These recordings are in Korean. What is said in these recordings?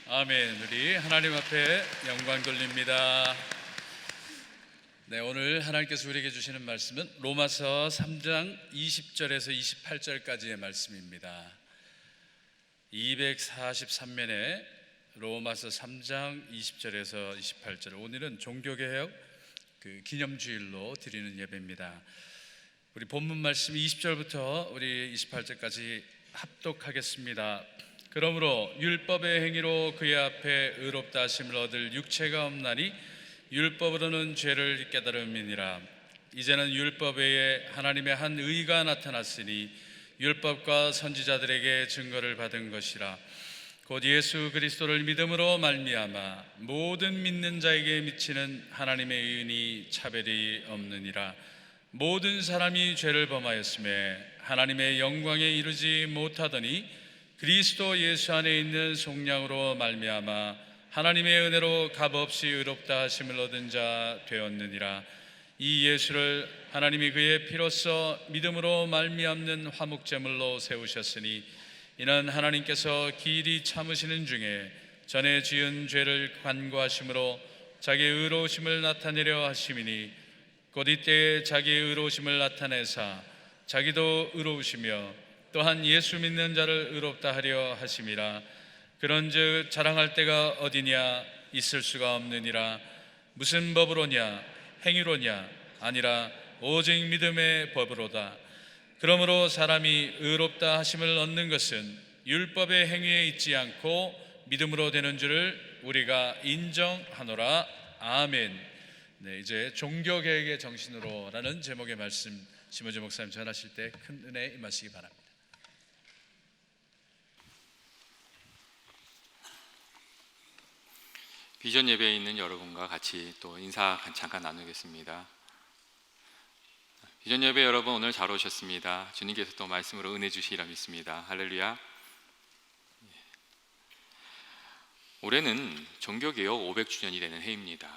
아멘. 우리 하나님 앞에 영광 돌립니다. 네, 오늘 하나님께서 우리에게 주시는 말씀은 로마서 3장 20절에서 28절까지의 말씀입니다. 243면에 로마서 3장 20절에서 28절, 오늘은 종교개혁 기념주일로 드리는 예배입니다. 우리 본문 말씀 20절부터 우리 28절까지 합독하겠습니다. 그러므로 율법의 행위로 그의 앞에 의롭다 하심을 얻을 육체가 없나니 율법으로는 죄를 깨달음이니라. 이제는 율법 외에 하나님의 한 의가 나타났으니 율법과 선지자들에게 증거를 받은 것이라. 곧 예수 그리스도를 믿음으로 말미암아 모든 믿는 자에게 미치는 하나님의 의인이 차별이 없느니라. 모든 사람이 죄를 범하였음에 하나님의 영광에 이르지 못하더니 그리스도 예수 안에 있는 속량으로 말미암아 하나님의 은혜로 값없이 의롭다 하심을 얻은 자 되었느니라. 이 예수를 하나님이 그의 피로써 믿음으로 말미암는 화목제물로 세우셨으니 이는 하나님께서 길이 참으시는 중에 전에 지은 죄를 간구하심으로 자기의 의로우심을 나타내려 하심이니 곧 이때에 자기의 의로우심을 나타내사 자기도 의로우시며 또한 예수 믿는 자를 의롭다 하려 하심이라. 그런즉 자랑할 때가 어디냐? 있을 수가 없느니라. 무슨 법으로냐? 행위로냐? 아니라 오직 믿음의 법으로다. 그러므로 사람이 의롭다 하심을 얻는 것은 율법의 행위에 있지 않고 믿음으로 되는 줄을 우리가 인정하노라. 아멘. 네, 이제 종교개혁의 정신으로라는 제목의 말씀 심호재 목사님 전하실 때 큰 은혜 임하시기 바랍니다. 비전 예배에 있는 여러분과 같이 또 인사 잠깐 나누겠습니다. 비전 예배 여러분, 오늘 잘 오셨습니다. 주님께서 또 말씀으로 은혜 주시리라 믿습니다. 할렐루야. 올해는 종교개혁 500주년이 되는 해입니다.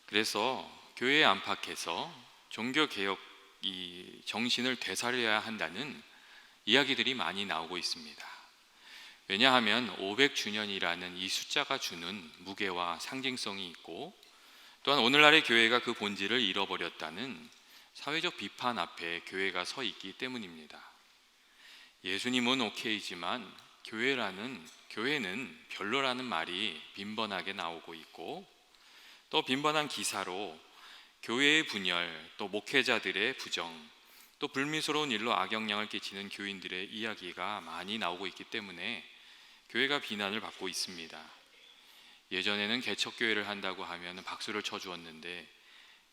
그래서 교회에 안팎에서 종교개혁 이 정신을 되살려야 한다는 이야기들이 많이 나오고 있습니다. 왜냐하면 500주년이라는 이 숫자가 주는 무게와 상징성이 있고, 또한 오늘날의 교회가 그 본질을 잃어버렸다는 사회적 비판 앞에 교회가 서 있기 때문입니다. 예수님은 오케이지만 교회는 별로라는 말이 빈번하게 나오고 있고, 또 빈번한 기사로 교회의 분열, 또 목회자들의 부정, 또 불미스러운 일로 악영향을 끼치는 교인들의 이야기가 많이 나오고 있기 때문에 교회가 비난을 받고 있습니다. 예전에는 개척교회를 한다고 하면 박수를 쳐주었는데,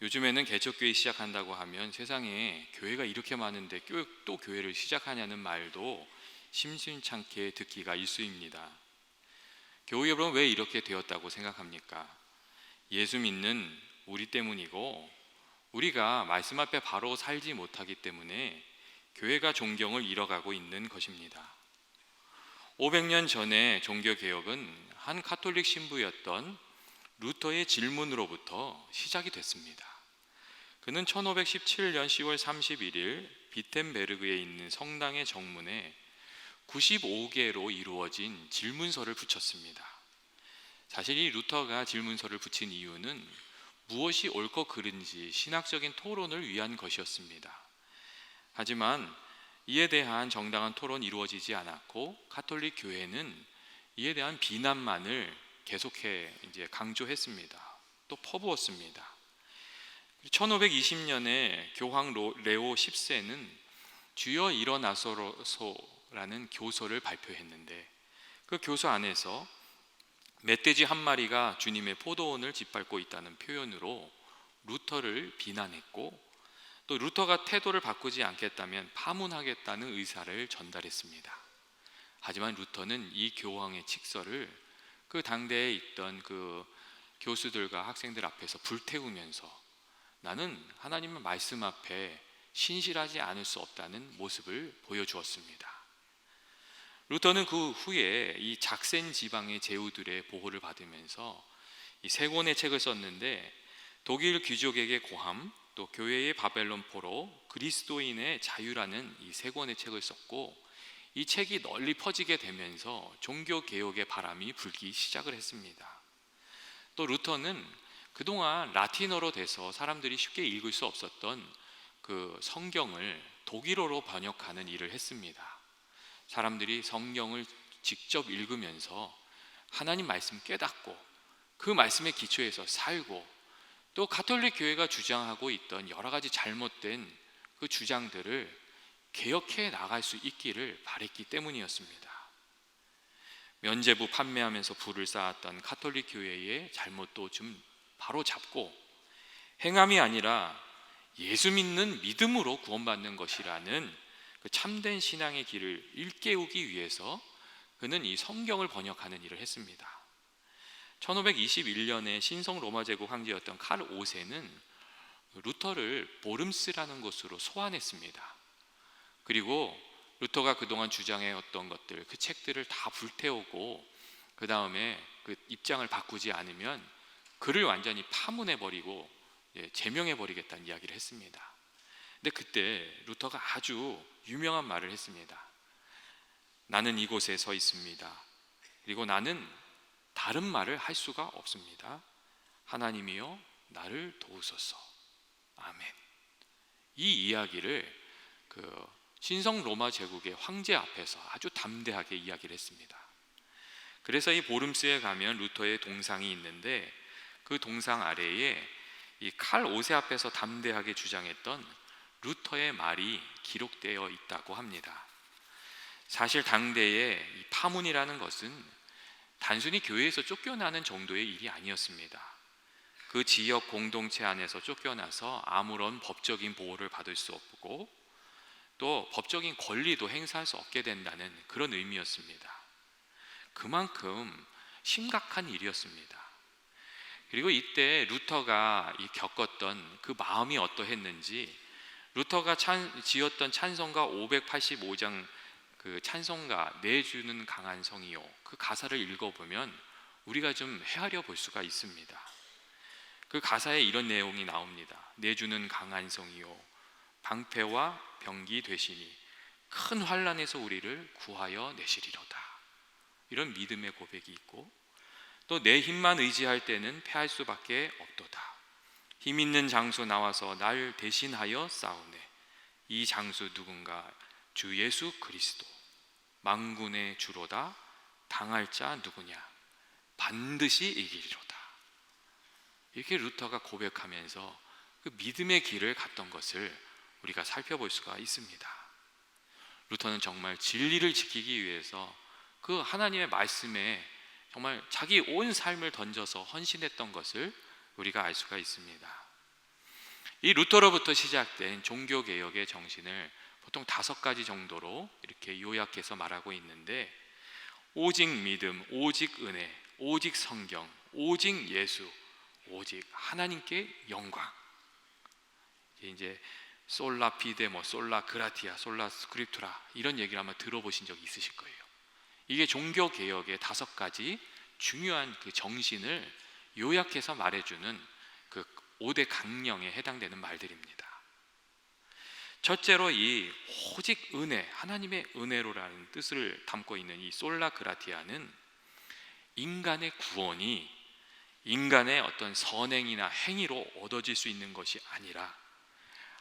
요즘에는 개척교회 시작한다고 하면 세상에 교회가 이렇게 많은데 또 교회를 시작하냐는 말도 심심찮게 듣기가 일쑤입니다. 교회 여러분, 왜 이렇게 되었다고 생각합니까? 예수 믿는 우리 때문이고, 우리가 말씀 앞에 바로 살지 못하기 때문에 교회가 존경을 잃어가고 있는 것입니다. 500년 전에 종교개혁은 한 가톨릭 신부였던 루터의 질문으로부터 시작이 됐습니다. 그는 1517년 10월 31일 비텐베르그에 있는 성당의 정문에 95개로 이루어진 질문서를 붙였습니다. 사실 이 루터가 질문서를 붙인 이유는 무엇이 옳고 그른지 신학적인 토론을 위한 것이었습니다. 하지만 이에 대한 정당한 토론이 이루어지지 않았고, 가톨릭 교회는 이에 대한 비난만을 계속해 강조했습니다. 또 퍼부었습니다. 1520년에 교황 레오 10세는 주여 일어나소서라는 교서를 발표했는데, 그 교서 안에서 멧돼지 한 마리가 주님의 포도원을 짓밟고 있다는 표현으로 루터를 비난했고, 또 루터가 태도를 바꾸지 않겠다면 파문하겠다는 의사를 전달했습니다. 하지만 루터는 이 교황의 칙서를 그 당대에 있던 그 교수들과 학생들 앞에서 불태우면서 나는 하나님의 말씀 앞에 신실하지 않을 수 없다는 모습을 보여주었습니다. 루터는 그 후에 이 작센 지방의 제후들의 보호를 받으면서 이 세 권의 책을 썼는데, 독일 귀족에게 고함, 또 교회의 바벨론 포로, 그리스도인의 자유라는 이 세 권의 책을 썼고, 이 책이 널리 퍼지게 되면서 종교 개혁의 바람이 불기 시작을 했습니다. 또 루터는 그동안 라틴어로 돼서 사람들이 쉽게 읽을 수 없었던 그 성경을 독일어로 번역하는 일을 했습니다. 사람들이 성경을 직접 읽으면서 하나님 말씀 깨닫고 그 말씀에 기초해서 살고, 또 가톨릭 교회가 주장하고 있던 여러 가지 잘못된 그 주장들을 개혁해 나갈 수 있기를 바랬기 때문이었습니다. 면죄부 판매하면서 부를 쌓았던 가톨릭 교회의 잘못도 좀 바로 잡고, 행함이 아니라 예수 믿는 믿음으로 구원받는 것이라는 그 참된 신앙의 길을 일깨우기 위해서 그는 이 성경을 번역하는 일을 했습니다. 1521년에 신성 로마 제국 황제였던 칼 5세는 루터를 보름스라는 곳으로 소환했습니다. 그리고 루터가 그동안 주장해왔던 것들, 그 책들을 다 불태우고 그 다음에 그 입장을 바꾸지 않으면 그를 완전히 파문해버리고 제명해버리겠다는 이야기를 했습니다. 근데 그때 루터가 아주 유명한 말을 했습니다. 나는 이곳에 서 있습니다. 그리고 나는 다른 말을 할 수가 없습니다. 하나님이여 나를 도우소서. 아멘. 이 이야기를 그 신성 로마 제국의 황제 앞에서 아주 담대하게 이야기를 했습니다. 그래서 이 보름스에 가면 루터의 동상이 있는데, 그 동상 아래에 이 칼 5세 앞에서 담대하게 주장했던 루터의 말이 기록되어 있다고 합니다. 사실 당대의 이 파문이라는 것은 단순히 교회에서 쫓겨나는 정도의 일이 아니었습니다. 그 지역 공동체 안에서 쫓겨나서 아무런 법적인 보호를 받을 수 없고 또 법적인 권리도 행사할 수 없게 된다는 그런 의미였습니다. 그만큼 심각한 일이었습니다. 그리고 이때 루터가 겪었던 그 마음이 어떠했는지, 루터가 지었던 찬송가 585장 그 찬송가 내주는 강한 성이요, 그 가사를 읽어보면 우리가 좀 헤아려 볼 수가 있습니다. 그 가사에 이런 내용이 나옵니다. 내주는 강한 성이요 방패와 병기 되시니 큰 환난에서 우리를 구하여 내시리로다. 이런 믿음의 고백이 있고, 또 내 힘만 의지할 때는 패할 수밖에 없도다. 힘 있는 장수 나와서 날 대신하여 싸우네. 이 장수 누군가 주 예수 그리스도 만군의 주로다. 당할 자 누구냐 반드시 이기리로다. 이렇게 루터가 고백하면서 그 믿음의 길을 갔던 것을 우리가 살펴볼 수가 있습니다. 루터는 정말 진리를 지키기 위해서 그 하나님의 말씀에 정말 자기 온 삶을 던져서 헌신했던 것을 우리가 알 수가 있습니다. 이 루터로부터 시작된 종교개혁의 정신을 보통 5가지 정도로 이렇게 요약해서 말하고 있는데, 오직 믿음, 오직 은혜, 오직 성경, 오직 예수, 오직 하나님께 영광. 이제 솔라 피데모, 솔라 그라티아, 솔라 스크립투라, 이런 얘기를 아마 들어보신 적이 있으실 거예요. 이게 종교개혁의 5가지 중요한 그 정신을 요약해서 말해주는 그 5대 강령에 해당되는 말들입니다. 첫째로 이 오직 은혜, 하나님의 은혜로라는 뜻을 담고 있는 이 솔라 그라티아는 인간의 구원이 인간의 어떤 선행이나 행위로 얻어질 수 있는 것이 아니라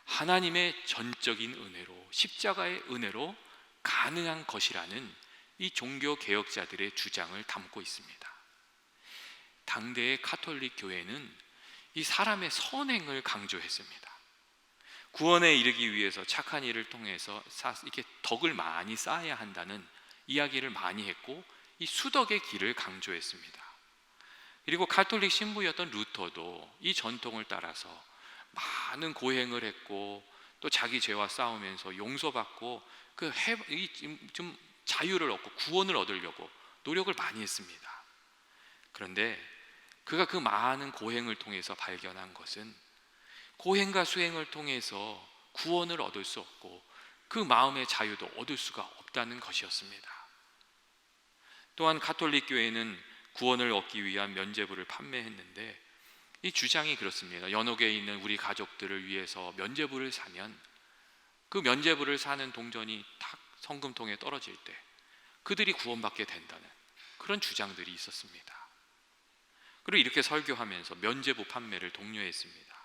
하나님의 전적인 은혜로, 십자가의 은혜로 가능한 것이라는 이 종교 개혁자들의 주장을 담고 있습니다. 당대의 가톨릭 교회는 이 사람의 선행을 강조했습니다. 구원에 이르기 위해서 착한 일을 통해서 이렇게 덕을 많이 쌓아야 한다는 이야기를 많이 했고, 이 수덕의 길을 강조했습니다. 그리고 가톨릭 신부였던 루터도 이 전통을 따라서 많은 고행을 했고, 또 자기 죄와 싸우면서 용서받고 좀 자유를 얻고 구원을 얻으려고 노력을 많이 했습니다. 그런데 그가 그 많은 고행을 통해서 발견한 것은 고행과 수행을 통해서 구원을 얻을 수 없고 그 마음의 자유도 얻을 수가 없다는 것이었습니다. 또한 가톨릭 교회는 구원을 얻기 위한 면죄부를 판매했는데, 이 주장이 그렇습니다. 연옥에 있는 우리 가족들을 위해서 면죄부를 사면 그 면죄부를 사는 동전이 딱 성금통에 떨어질 때 그들이 구원받게 된다는 그런 주장들이 있었습니다. 그리고 이렇게 설교하면서 면죄부 판매를 독려했습니다.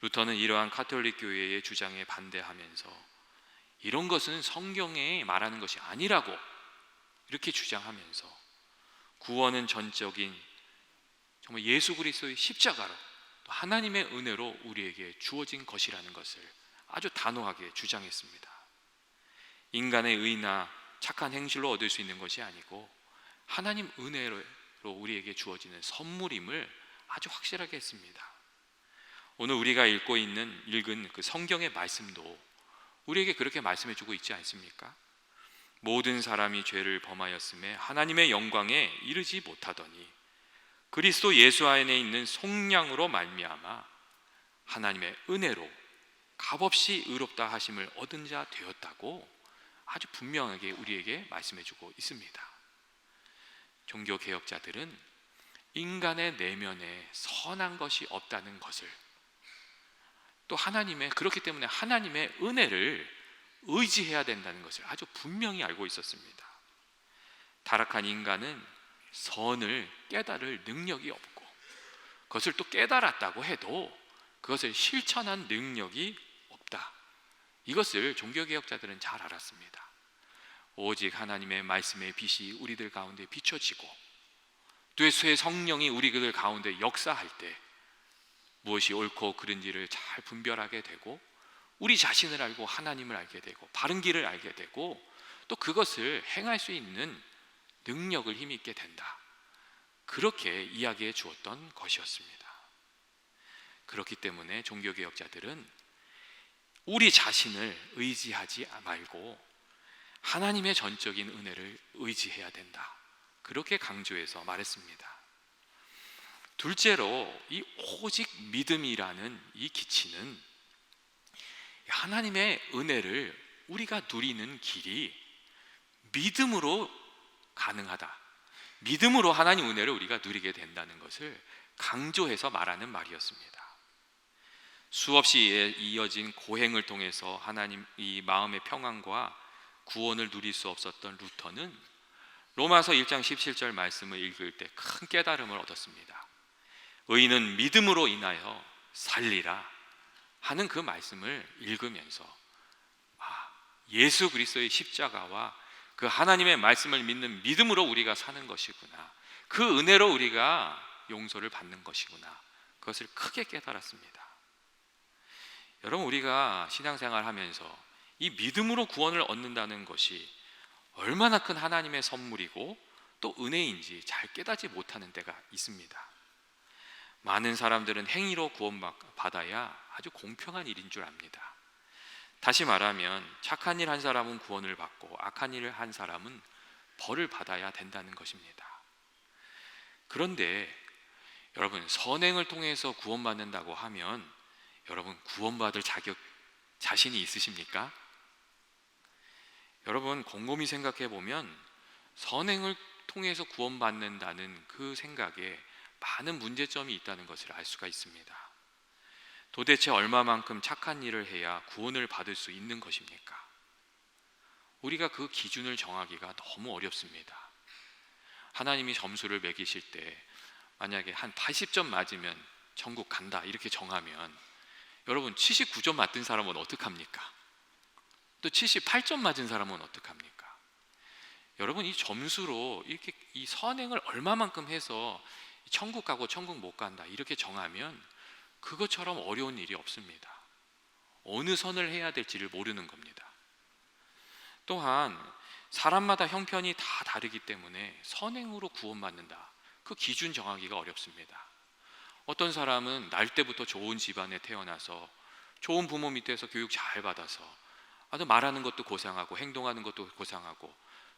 루터는 이러한 가톨릭 교회의 주장에 반대하면서 이런 것은 성경에 말하는 것이 아니라고 이렇게 주장하면서 구원은 전적인 정말 예수 그리스도의 십자가로 또 하나님의 은혜로 우리에게 주어진 것이라는 것을 아주 단호하게 주장했습니다. 인간의 의나 착한 행실로 얻을 수 있는 것이 아니고 하나님 은혜로 우리에게 주어지는 선물임을 아주 확실하게 했습니다. 오늘 우리가 읽은 그 성경의 말씀도 우리에게 그렇게 말씀해 주고 있지 않습니까? 모든 사람이 죄를 범하였음에 하나님의 영광에 이르지 못하더니 그리스도 예수 안에 있는 속량으로 말미암아 하나님의 은혜로 값없이 의롭다 하심을 얻은 자 되었다고 아주 분명하게 우리에게 말씀해 주고 있습니다. 종교 개혁자들은 인간의 내면에 선한 것이 없다는 것을 또 그렇기 때문에 하나님의 은혜를 의지해야 된다는 것을 아주 분명히 알고 있었습니다. 타락한 인간은 선을 깨달을 능력이 없고 그것을 또 깨달았다고 해도 그것을 실천한 능력이 없다. 이것을 종교개혁자들은 잘 알았습니다. 오직 하나님의 말씀의 빛이 우리들 가운데 비춰지고 또 새 성령이 우리들 가운데 역사할 때 무엇이 옳고 그른지를 잘 분별하게 되고 우리 자신을 알고 하나님을 알게 되고 바른 길을 알게 되고 또 그것을 행할 수 있는 능력을 힘있게 된다. 그렇게 이야기해 주었던 것이었습니다. 그렇기 때문에 종교개혁자들은 우리 자신을 의지하지 말고 하나님의 전적인 은혜를 의지해야 된다. 그렇게 강조해서 말했습니다. 둘째로 이 오직 믿음이라는 이 기치는 하나님의 은혜를 우리가 누리는 길이 믿음으로 가능하다. 믿음으로 하나님 은혜를 우리가 누리게 된다는 것을 강조해서 말하는 말이었습니다. 수없이 이어진 고행을 통해서 하나님 이 마음의 평안과 구원을 누릴 수 없었던 루터는 로마서 1장 17절 말씀을 읽을 때 큰 깨달음을 얻었습니다. 의인은 믿음으로 인하여 살리라 하는 그 말씀을 읽으면서 예수 그리스도의 십자가와 그 하나님의 말씀을 믿는 믿음으로 우리가 사는 것이구나. 그 은혜로 우리가 용서를 받는 것이구나. 그것을 크게 깨달았습니다. 여러분, 우리가 신앙생활 하면서 이 믿음으로 구원을 얻는다는 것이 얼마나 큰 하나님의 선물이고 또 은혜인지 잘 깨닫지 못하는 때가 있습니다. 많은 사람들은 행위로 구원받아야 아주 공평한 일인 줄 압니다. 다시 말하면 착한 일 한 사람은 구원을 받고 악한 일을 한 사람은 벌을 받아야 된다는 것입니다. 그런데 여러분, 선행을 통해서 구원받는다고 하면 여러분 구원받을 자신이 있으십니까? 여러분 곰곰이 생각해 보면 선행을 통해서 구원받는다는 그 생각에 많은 문제점이 있다는 것을 알 수가 있습니다. 도대체 얼마만큼 착한 일을 해야 구원을 받을 수 있는 것입니까? 우리가 그 기준을 정하기가 너무 어렵습니다. 하나님이 점수를 매기실 때 만약에 한 80점 맞으면 천국 간다 이렇게 정하면 여러분 79점 맞은 사람은 어떡합니까? 또 78점 맞은 사람은 어떡합니까? 여러분 이 점수로 이렇게 이 선행을 얼마만큼 해서 천국 가고 천국 못 간다 이렇게 정하면 그것처럼 어려운 일이 없습니다. 어느 선을 해야 될지를 모르는 겁니다. 또한 사람마다 형편이 다 다르기 때문에 선행으로 구원받는다 그 기준 정하기가 어렵습니다. 어떤 사람은 날 때부터 좋은 집안에 태어나서 좋은 부모 밑에서 교육 잘 받아서 아주 말하는 것도 고상하고 행동하는 것도 고상하고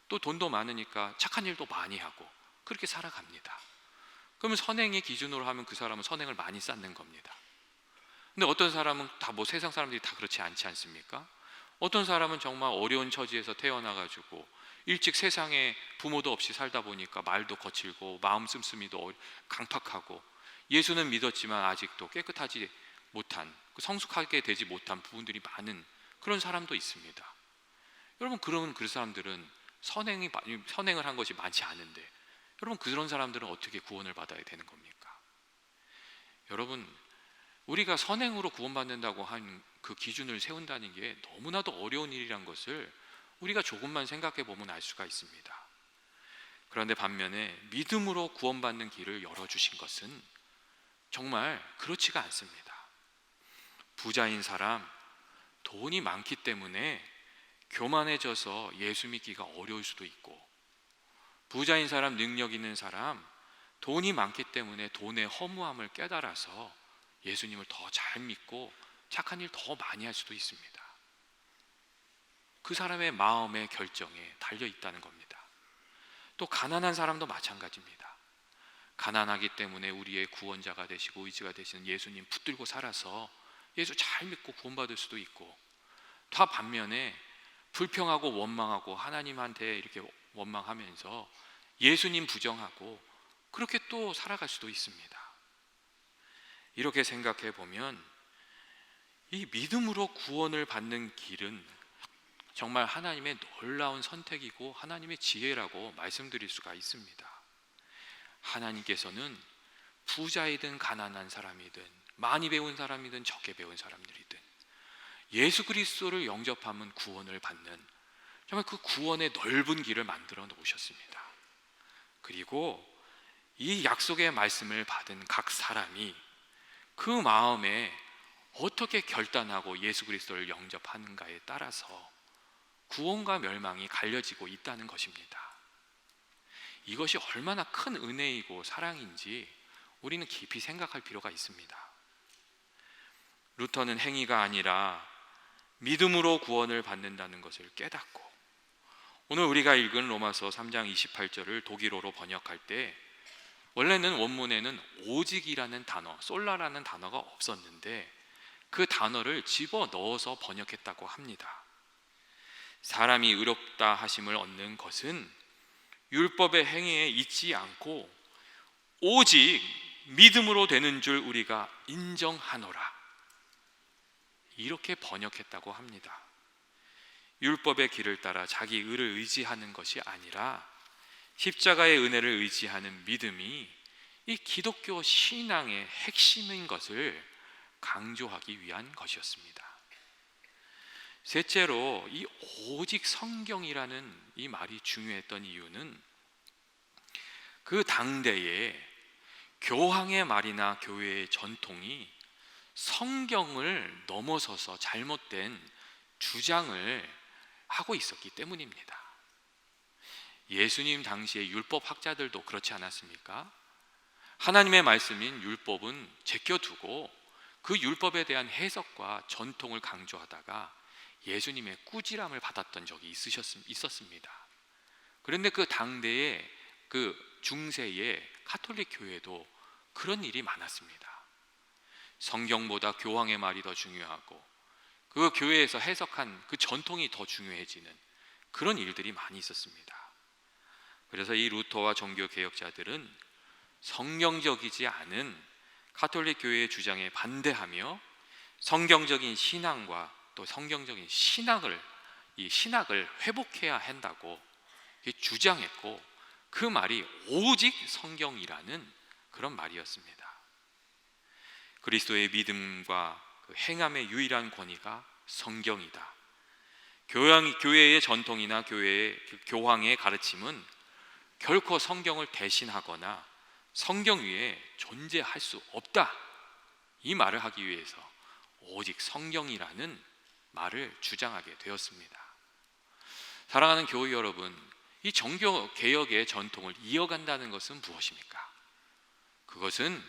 또 돈도 많으니까 착한 일도 많이 하고 그렇게 살아갑니다. 그러면 선행의 기준으로 하면 그 사람은 선행을 많이 쌓는 겁니다. 근데 어떤 사람은 다 세상 사람들이 다 그렇지 않지 않습니까? 어떤 사람은 정말 어려운 처지에서 태어나가지고 일찍 세상에 부모도 없이 살다 보니까 말도 거칠고 마음 씀씀이도 강팍하고 예수는 믿었지만 아직도 깨끗하지 못한 성숙하게 되지 못한 부분들이 많은 그런 사람도 있습니다. 여러분, 그러면 그 사람들은 선행을 한 것이 많지 않은데, 여러분, 그런 사람들은 어떻게 구원을 받아야 되는 겁니까? 여러분, 우리가 선행으로 구원받는다고 한 그 기준을 세운다는 게 너무나도 어려운 일이란 것을 우리가 조금만 생각해 보면 알 수가 있습니다. 그런데 반면에 믿음으로 구원받는 길을 열어주신 것은 정말 그렇지가 않습니다. 부자인 사람, 돈이 많기 때문에 교만해져서 예수 믿기가 어려울 수도 있고, 부자인 사람, 능력 있는 사람, 돈이 많기 때문에 돈의 허무함을 깨달아서 예수님을 더 잘 믿고 착한 일 더 많이 할 수도 있습니다. 그 사람의 마음의 결정에 달려 있다는 겁니다. 또 가난한 사람도 마찬가지입니다. 가난하기 때문에 우리의 구원자가 되시고 의지가 되시는 예수님 붙들고 살아서 예수 잘 믿고 구원받을 수도 있고, 다 반면에 불평하고 원망하고 하나님한테 이렇게 원망하면서 예수님 부정하고 그렇게 또 살아갈 수도 있습니다. 이렇게 생각해 보면 이 믿음으로 구원을 받는 길은 정말 하나님의 놀라운 선택이고 하나님의 지혜라고 말씀드릴 수가 있습니다. 하나님께서는 부자이든 가난한 사람이든 많이 배운 사람이든 적게 배운 사람들이든 예수 그리스도를 영접하면 구원을 받는, 정말 그 구원의 넓은 길을 만들어 놓으셨습니다. 그리고 이 약속의 말씀을 받은 각 사람이 그 마음에 어떻게 결단하고 예수 그리스도를 영접하는가에 따라서 구원과 멸망이 갈려지고 있다는 것입니다. 이것이 얼마나 큰 은혜이고 사랑인지 우리는 깊이 생각할 필요가 있습니다. 루터는 행위가 아니라 믿음으로 구원을 받는다는 것을 깨닫고, 오늘 우리가 읽은 로마서 3장 28절을 독일어로 번역할 때 원래는 원문에는 오직이라는 단어, 솔라라는 단어가 없었는데 그 단어를 집어넣어서 번역했다고 합니다. 사람이 의롭다 하심을 얻는 것은 율법의 행위에 있지 않고 오직 믿음으로 되는 줄 우리가 인정하노라, 이렇게 번역했다고 합니다. 율법의 길을 따라 자기 의를 의지하는 것이 아니라 십자가의 은혜를 의지하는 믿음이 이 기독교 신앙의 핵심인 것을 강조하기 위한 것이었습니다. 셋째로, 이 오직 성경이라는 이 말이 중요했던 이유는 그 당대에 교황의 말이나 교회의 전통이 성경을 넘어서서 잘못된 주장을 하고 있었기 때문입니다. 예수님 당시의 율법 학자들도 그렇지 않았습니까? 하나님의 말씀인 율법은 제껴두고 그 율법에 대한 해석과 전통을 강조하다가 예수님의 꾸지람을 받았던 적이 있었습니다. 그런데 그 당대의 그 중세의 가톨릭 교회도 그런 일이 많았습니다. 성경보다 교황의 말이 더 중요하고 그 교회에서 해석한 그 전통이 더 중요해지는 그런 일들이 많이 있었습니다. 그래서 이 루터와 종교 개혁자들은 성경적이지 않은 가톨릭 교회의 주장에 반대하며 성경적인 신앙과 또 성경적인 이 신학을 회복해야 한다고 주장했고, 그 말이 오직 성경이라는 그런 말이었습니다. 그리스도의 믿음과 그 행함의 유일한 권위가 성경이다. 교회의 전통이나 교황의 가르침은 결코 성경을 대신하거나 성경 위에 존재할 수 없다, 이 말을 하기 위해서 오직 성경이라는 말을 주장하게 되었습니다. 사랑하는 교회 여러분, 이 종교 개혁의 전통을 이어간다는 것은 무엇입니까? 그것은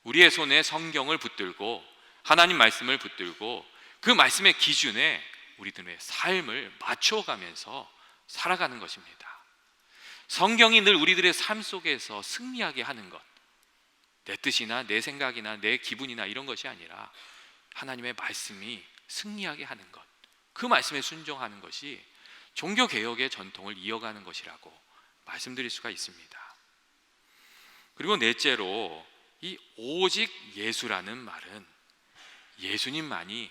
우리의 손에 성경을 붙들고 하나님 말씀을 붙들고 그 말씀의 기준에 우리들의 삶을 맞춰가면서 살아가는 것입니다. 성경이 늘 우리들의 삶 속에서 승리하게 하는 것, 내 뜻이나 내 생각이나 내 기분이나 이런 것이 아니라 하나님의 말씀이 승리하게 하는 것, 그 말씀에 순종하는 것이 종교개혁의 전통을 이어가는 것이라고 말씀드릴 수가 있습니다. 그리고 넷째로, 이 오직 예수라는 말은 예수님만이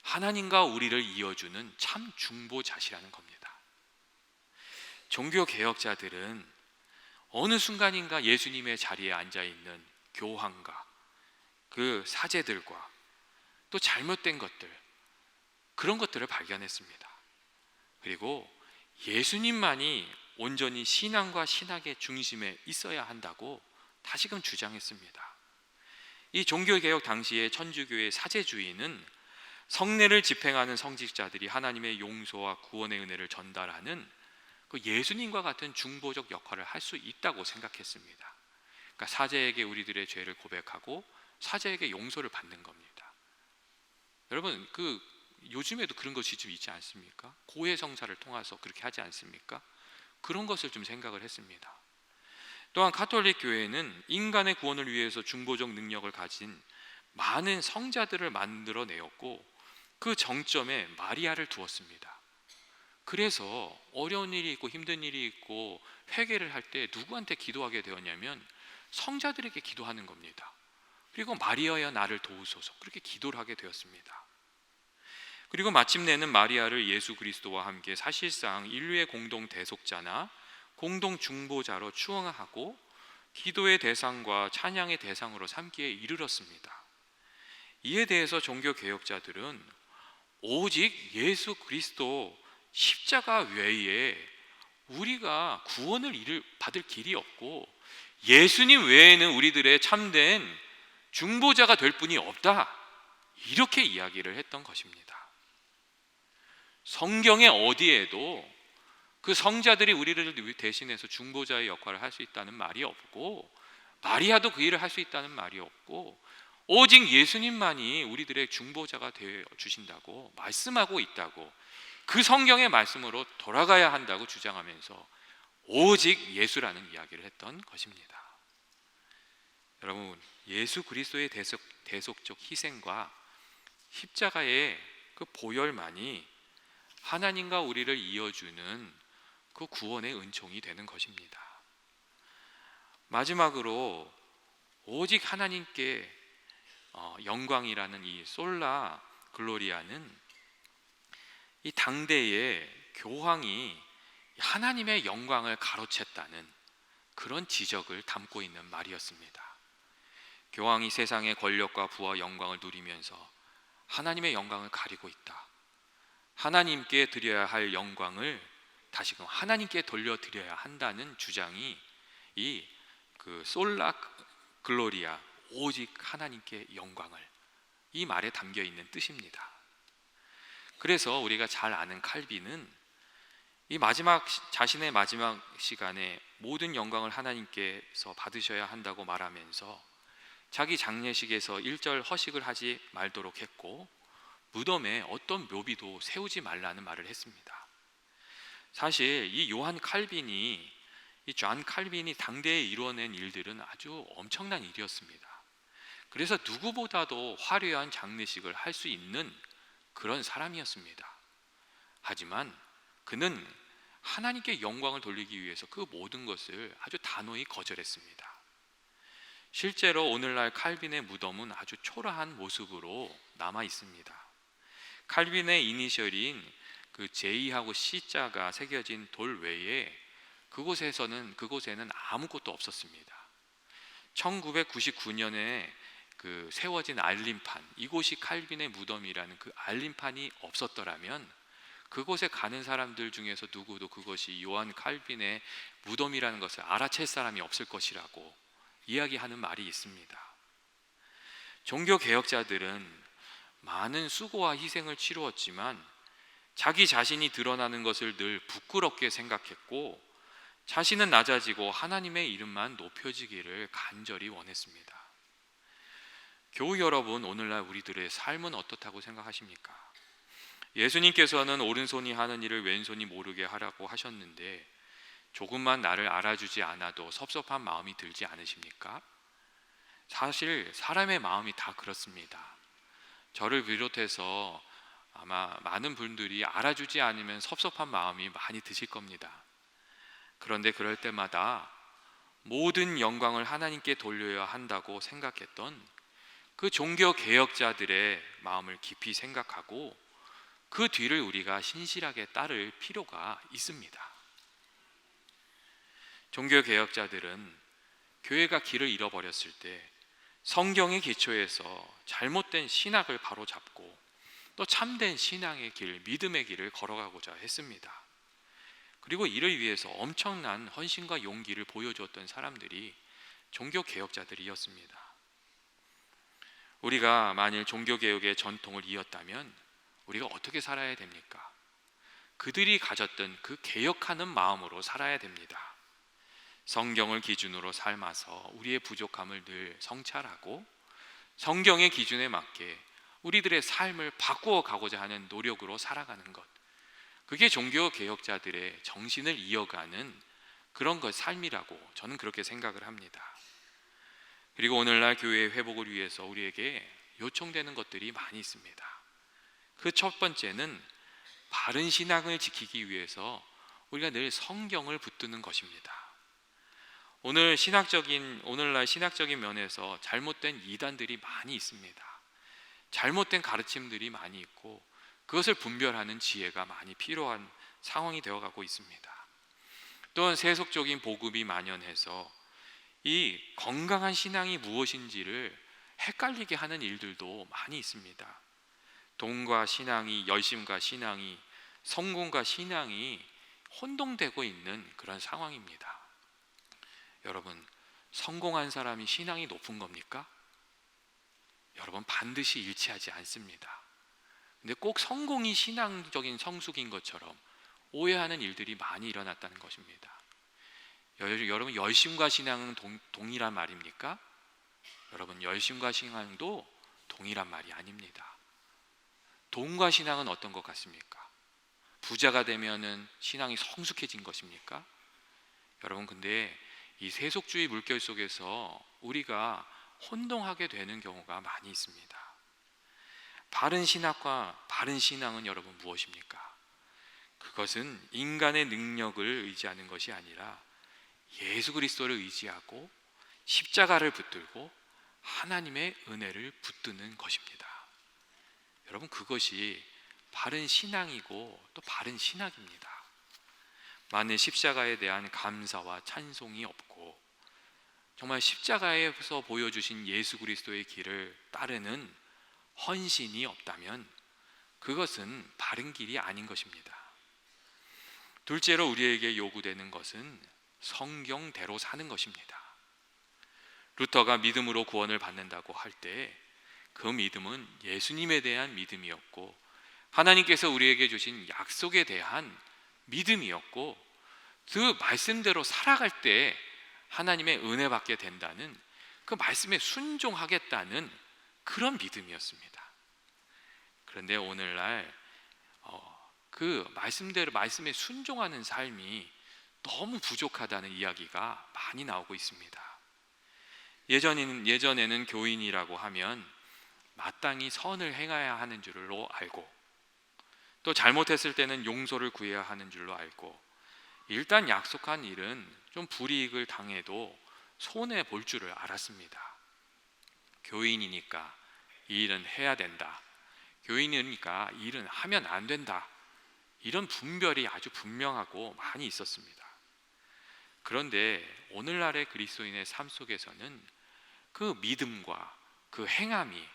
하나님과 우리를 이어주는 참 중보자시라는 겁니다. 종교 개혁자들은 어느 순간인가 예수님의 자리에 앉아 있는 교황과 그 사제들과 또 잘못된 것들, 그런 것들을 발견했습니다. 그리고 예수님만이 온전히 신앙과 신학의 중심에 있어야 한다고 다시금 주장했습니다. 이 종교개혁 당시의 천주교의 사제주의는 성례를 집행하는 성직자들이 하나님의 용서와 구원의 은혜를 전달하는 그 예수님과 같은 중보적 역할을 할 수 있다고 생각했습니다. 그러니까 사제에게 우리들의 죄를 고백하고 사제에게 용서를 받는 겁니다. 여러분, 요즘에도 그런 것이 좀 있지 않습니까? 고해성사를 통해서 그렇게 하지 않습니까? 그런 것을 좀 생각을 했습니다. 또한 가톨릭 교회는 인간의 구원을 위해서 중보적 능력을 가진 많은 성자들을 만들어내었고 그 정점에 마리아를 두었습니다. 그래서 어려운 일이 있고 힘든 일이 있고 회개를 할 때 누구한테 기도하게 되었냐면 성자들에게 기도하는 겁니다. 그리고 마리아여 나를 도우소서, 그렇게 기도를 하게 되었습니다. 그리고 마침내는 마리아를 예수 그리스도와 함께 사실상 인류의 공동 대속자나 공동 중보자로 추앙하고 기도의 대상과 찬양의 대상으로 삼기에 이르렀습니다. 이에 대해서 종교 개혁자들은 오직 예수 그리스도 십자가 외에 우리가 구원을 받을 길이 없고 예수님 외에는 우리들의 참된 중보자가 될 분이 없다, 이렇게 이야기를 했던 것입니다. 성경의 어디에도 그 성자들이 우리를 대신해서 중보자의 역할을 할 수 있다는 말이 없고 마리아도 그 일을 할 수 있다는 말이 없고 오직 예수님만이 우리들의 중보자가 되어 주신다고 말씀하고 있다고, 그 성경의 말씀으로 돌아가야 한다고 주장하면서 오직 예수라는 이야기를 했던 것입니다. 여러분, 예수 그리스도의 대속적 희생과 십자가의 그 보혈만이 하나님과 우리를 이어주는 그 구원의 은총이 되는 것입니다. 마지막으로 오직 하나님께 영광이라는 이 솔라 글로리아는 이 당대의 교황이 하나님의 영광을 가로챘다는 그런 지적을 담고 있는 말이었습니다. 교황이 세상의 권력과 부와 영광을 누리면서 하나님의 영광을 가리고 있다. 하나님께 드려야 할 영광을 다시금 하나님께 돌려드려야 한다는 주장이 그 솔라 글로리아, 오직 하나님께 영광을, 이 말에 담겨 있는 뜻입니다. 그래서 우리가 잘 아는 칼빈은 이 자신의 마지막 시간에 모든 영광을 하나님께서 받으셔야 한다고 말하면서 자기 장례식에서 1절 허식을 하지 말도록 했고 무덤에 어떤 묘비도 세우지 말라는 말을 했습니다. 사실 이 존 칼빈이 당대에 이루어낸 일들은 아주 엄청난 일이었습니다. 그래서 누구보다도 화려한 장례식을 할 수 있는 그런 사람이었습니다. 하지만 그는 하나님께 영광을 돌리기 위해서 그 모든 것을 아주 단호히 거절했습니다. 실제로 오늘날 칼빈의 무덤은 아주 초라한 모습으로 남아 있습니다. 칼빈의 이니셜인 그 J하고 C자가 새겨진 돌 외에 그곳에는 아무것도 없었습니다. 1999년에 그 세워진 알림판, 이곳이 칼빈의 무덤이라는 그 알림판이 없었더라면 그곳에 가는 사람들 중에서 누구도 그것이 요한 칼빈의 무덤이라는 것을 알아챌 사람이 없을 것이라고 이야기하는 말이 있습니다. 종교 개혁자들은 많은 수고와 희생을 치루었지만 자기 자신이 드러나는 것을 늘 부끄럽게 생각했고 자신은 낮아지고 하나님의 이름만 높여지기를 간절히 원했습니다. 교우 여러분, 오늘날 우리들의 삶은 어떻다고 생각하십니까? 예수님께서는 오른손이 하는 일을 왼손이 모르게 하라고 하셨는데 조금만 나를 알아주지 않아도 섭섭한 마음이 들지 않으십니까? 사실 사람의 마음이 다 그렇습니다. 저를 비롯해서 아마 많은 분들이 알아주지 않으면 섭섭한 마음이 많이 드실 겁니다. 그런데 그럴 때마다 모든 영광을 하나님께 돌려야 한다고 생각했던 그 종교 개혁자들의 마음을 깊이 생각하고 그 뒤를 우리가 신실하게 따를 필요가 있습니다. 종교 개혁자들은 교회가 길을 잃어버렸을 때 성경의 기초에서 잘못된 신학을 바로잡고 또 참된 신앙의 길, 믿음의 길을 걸어가고자 했습니다. 그리고 이를 위해서 엄청난 헌신과 용기를 보여주었던 사람들이 종교 개혁자들이었습니다. 우리가 만일 종교 개혁의 전통을 이었다면 우리가 어떻게 살아야 됩니까? 그들이 가졌던 그 개혁하는 마음으로 살아야 됩니다. 성경을 기준으로 삶아서 우리의 부족함을 늘 성찰하고 성경의 기준에 맞게 우리들의 삶을 바꾸어 가고자 하는 노력으로 살아가는 것, 그게 종교 개혁자들의 정신을 이어가는 그런 것 삶이라고 저는 그렇게 생각을 합니다. 그리고 오늘날 교회의 회복을 위해서 우리에게 요청되는 것들이 많이 있습니다. 그 첫 번째는 바른 신앙을 지키기 위해서 우리가 늘 성경을 붙드는 것입니다. 오늘날 신학적인 면에서 잘못된 이단들이 많이 있습니다. 잘못된 가르침들이 많이 있고 그것을 분별하는 지혜가 많이 필요한 상황이 되어가고 있습니다. 또한 세속적인 복음이 만연해서 이 건강한 신앙이 무엇인지를 헷갈리게 하는 일들도 많이 있습니다. 돈과 신앙이, 열심과 신앙이, 성공과 신앙이 혼동되고 있는 그런 상황입니다. 여러분, 성공한 사람이 신앙이 높은 겁니까? 여러분, 반드시 일치하지 않습니다. 근데 꼭 성공이 신앙적인 성숙인 것처럼 오해하는 일들이 많이 일어났다는 것입니다. 여러분, 열심과 신앙은 동일한 말입니까? 여러분, 열심과 신앙도 동일한 말이 아닙니다. 돈과 신앙은 어떤 것 같습니까? 부자가 되면은 신앙이 성숙해진 것입니까? 여러분, 근데 이 세속주의 물결 속에서 우리가 혼동하게 되는 경우가 많이 있습니다. 바른 신학과 바른 신앙은 여러분 무엇입니까? 그것은 인간의 능력을 의지하는 것이 아니라 예수 그리스도를 의지하고 십자가를 붙들고 하나님의 은혜를 붙드는 것입니다. 여러분, 그것이 바른 신앙이고 또 바른 신학입니다. 만일 십자가에 대한 감사와 찬송이 없고 정말 십자가에서 보여주신 예수 그리스도의 길을 따르는 헌신이 없다면 그것은 바른 길이 아닌 것입니다. 둘째로 우리에게 요구되는 것은 성경대로 사는 것입니다. 루터가 믿음으로 구원을 받는다고 할 때 그 믿음은 예수님에 대한 믿음이었고 하나님께서 우리에게 주신 약속에 대한 믿음이었고 그 말씀대로 살아갈 때 하나님의 은혜 받게 된다는 그 말씀에 순종하겠다는 그런 믿음이었습니다. 그런데 오늘날 그 말씀에 순종하는 삶이 너무 부족하다는 이야기가 많이 나오고 있습니다. 예전에는 교인이라고 하면 마땅히 선을 행해야 하는 줄로 알고 또 잘못했을 때는 용서를 구해야 하는 줄로 알고 일단 약속한 일은 좀 불이익을 당해도 손해 볼 줄을 알았습니다. 교인이니까 이 일은 해야 된다, 교인이니까 이 일은 하면 안 된다, 이런 분별이 아주 분명하고 많이 있었습니다. 그런데 오늘날의 그리스도인의 삶 속에서는 그 믿음과 그 행함이,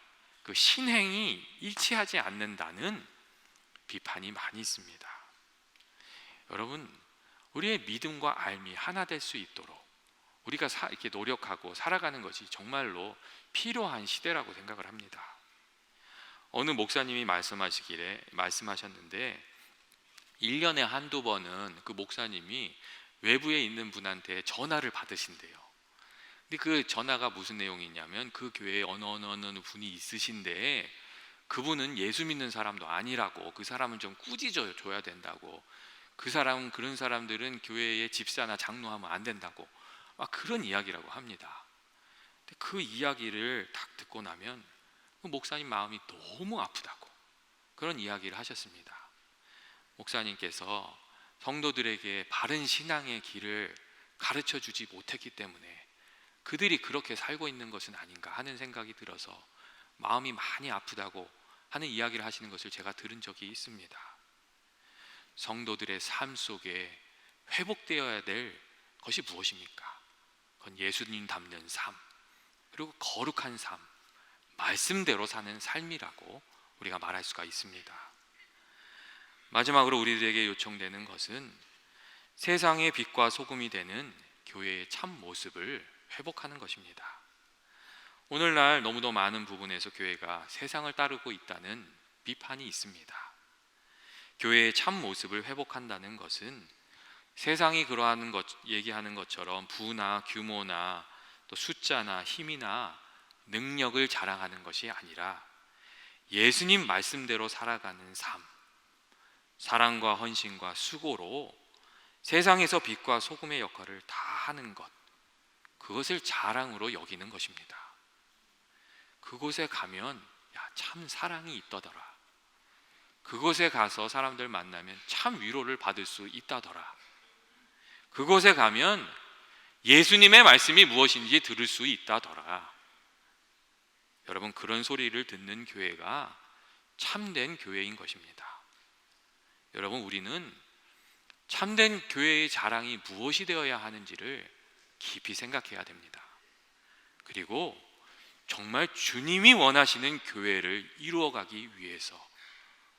그 신행이 일치하지 않는다는 비판이 많이 있습니다. 여러분, 우리의 믿음과 알미 하나 될 수 있도록 우리가 이렇게 노력하고 살아가는 것이 정말로 필요한 시대라고 생각을 합니다. 어느 목사님이 말씀하셨는데 1년에 한두 번은 그 목사님이 외부에 있는 분한테 전화를 받으신대요. 근데 그 전화가 무슨 내용이냐면 그 교회에 어느 분이 있으신데 그분은 예수 믿는 사람도 아니라고, 그 사람은 좀 꾸짖어줘야 된다고, 그런 사람들은 교회의 집사나 장로하면 안 된다고, 그런 이야기라고 합니다. 근데 그 이야기를 딱 듣고 나면 그 목사님 마음이 너무 아프다고 그런 이야기를 하셨습니다. 목사님께서 성도들에게 바른 신앙의 길을 가르쳐 주지 못했기 때문에 그들이 그렇게 살고 있는 것은 아닌가 하는 생각이 들어서 마음이 많이 아프다고 하는 이야기를 하시는 것을 제가 들은 적이 있습니다. 성도들의 삶 속에 회복되어야 될 것이 무엇입니까? 그건 예수님 닮는 삶, 그리고 거룩한 삶, 말씀대로 사는 삶이라고 우리가 말할 수가 있습니다. 마지막으로 우리들에게 요청되는 것은 세상의 빛과 소금이 되는 교회의 참 모습을 회복하는 것입니다. 오늘날 너무도 많은 부분에서 교회가 세상을 따르고 있다는 비판이 있습니다. 교회의 참 모습을 회복한다는 것은 세상이 그러한 것, 얘기하는 것처럼 부나 규모나 또 숫자나 힘이나 능력을 자랑하는 것이 아니라 예수님 말씀대로 살아가는 삶, 사랑과 헌신과 수고로 세상에서 빛과 소금의 역할을 다 하는 것, 그것을 자랑으로 여기는 것입니다. 그곳에 가면 참 사랑이 있다더라, 그곳에 가서 사람들 만나면 참 위로를 받을 수 있다더라, 그곳에 가면 예수님의 말씀이 무엇인지 들을 수 있다더라. 여러분, 그런 소리를 듣는 교회가 참된 교회인 것입니다. 여러분, 우리는 참된 교회의 자랑이 무엇이 되어야 하는지를 깊이 생각해야 됩니다. 그리고 정말 주님이 원하시는 교회를 이루어가기 위해서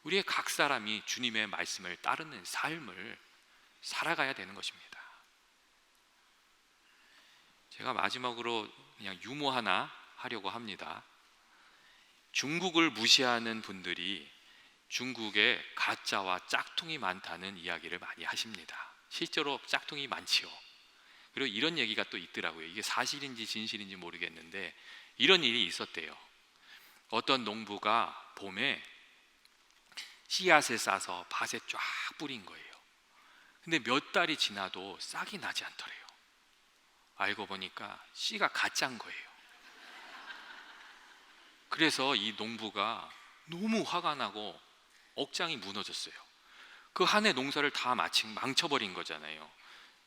우리의 각 사람이 주님의 말씀을 따르는 삶을 살아가야 되는 것입니다. 제가 마지막으로 그냥 유머 하나 하려고 합니다. 중국을 무시하는 분들이 중국에 가짜와 짝퉁이 많다는 이야기를 많이 하십니다. 실제로 짝퉁이 많지요. 그리고 이런 얘기가 또 있더라고요. 이게 사실인지 진실인지 모르겠는데 이런 일이 있었대요. 어떤 농부가 봄에 씨앗을 싸서 밭에 쫙 뿌린 거예요. 근데 몇 달이 지나도 싹이 나지 않더래요. 알고 보니까 씨가 가짜인 거예요. 그래서 이 농부가 너무 화가 나고 억장이 무너졌어요. 그 한 해 농사를 다 망쳐버린 거잖아요.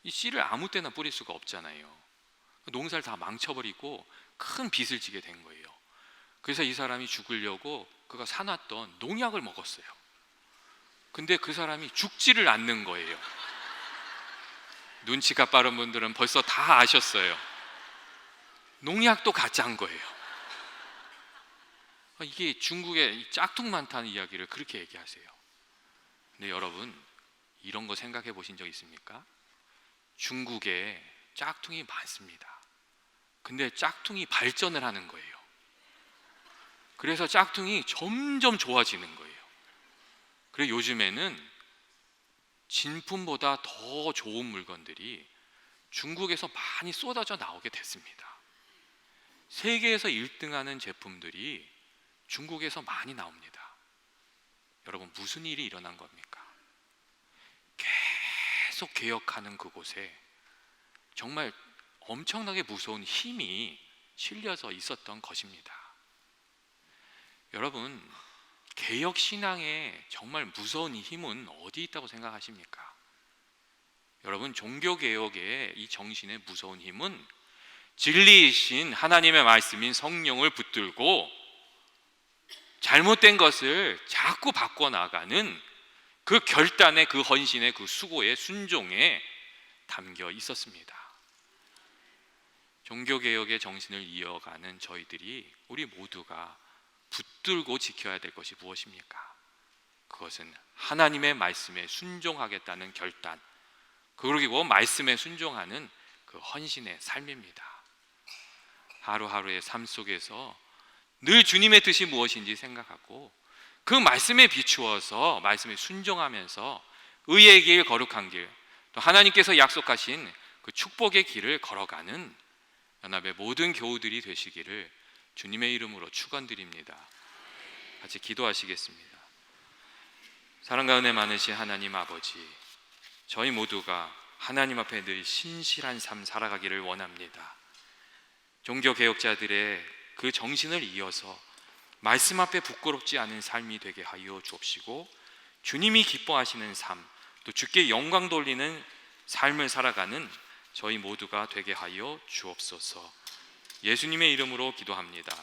이 씨를 아무 때나 뿌릴 수가 없잖아요. 농사를 다 망쳐버리고 큰 빚을 지게 된 거예요. 그래서 이 사람이 죽으려고 그가 사놨던 농약을 먹었어요. 근데 그 사람이 죽지를 않는 거예요. 눈치가 빠른 분들은 벌써 다 아셨어요. 농약도 가짜인 거예요. 이게 중국에 짝퉁 많다는 이야기를 그렇게 얘기하세요. 근데 여러분, 이런 거 생각해 보신 적 있습니까? 중국에 짝퉁이 많습니다. 근데 짝퉁이 발전을 하는 거예요. 그래서 짝퉁이 점점 좋아지는 거예요. 그리고 요즘에는 진품보다 더 좋은 물건들이 중국에서 많이 쏟아져 나오게 됐습니다. 세계에서 1등하는 제품들이 중국에서 많이 나옵니다. 여러분, 무슨 일이 일어난 겁니까? 계속 개혁하는 그곳에 정말 엄청나게 무서운 힘이 실려져 있었던 것입니다. 여러분, 개혁 신앙에 정말 무서운 힘은 어디 있다고 생각하십니까? 여러분, 종교 개혁의 이 정신의 무서운 힘은 진리이신 하나님의 말씀인 성령을 붙들고 잘못된 것을 자꾸 바꿔나가는 그 결단의, 그 헌신의, 그 수고의 순종에 담겨 있었습니다. 종교개혁의 정신을 이어가는 저희들이, 우리 모두가 붙들고 지켜야 될 것이 무엇입니까? 그것은 하나님의 말씀에 순종하겠다는 결단, 그리고 말씀에 순종하는 그 헌신의 삶입니다. 하루하루의 삶 속에서 늘 주님의 뜻이 무엇인지 생각하고 그 말씀에 비추어서 말씀에 순종하면서 의의 길, 거룩한 길, 또 하나님께서 약속하신 그 축복의 길을 걸어가는 연합의 모든 교우들이 되시기를 주님의 이름으로 축원드립니다. 같이 기도하시겠습니다. 사랑과 은혜 많으신 하나님 아버지, 저희 모두가 하나님 앞에 늘 신실한 삶 살아가기를 원합니다. 종교개혁자들의 그 정신을 이어서 말씀 앞에 부끄럽지 않은 삶이 되게 하여 주옵시고, 주님이 기뻐하시는 삶, 또 주께 영광 돌리는 삶을 살아가는 저희 모두가 되게 하여 주옵소서. 예수님의 이름으로 기도합니다.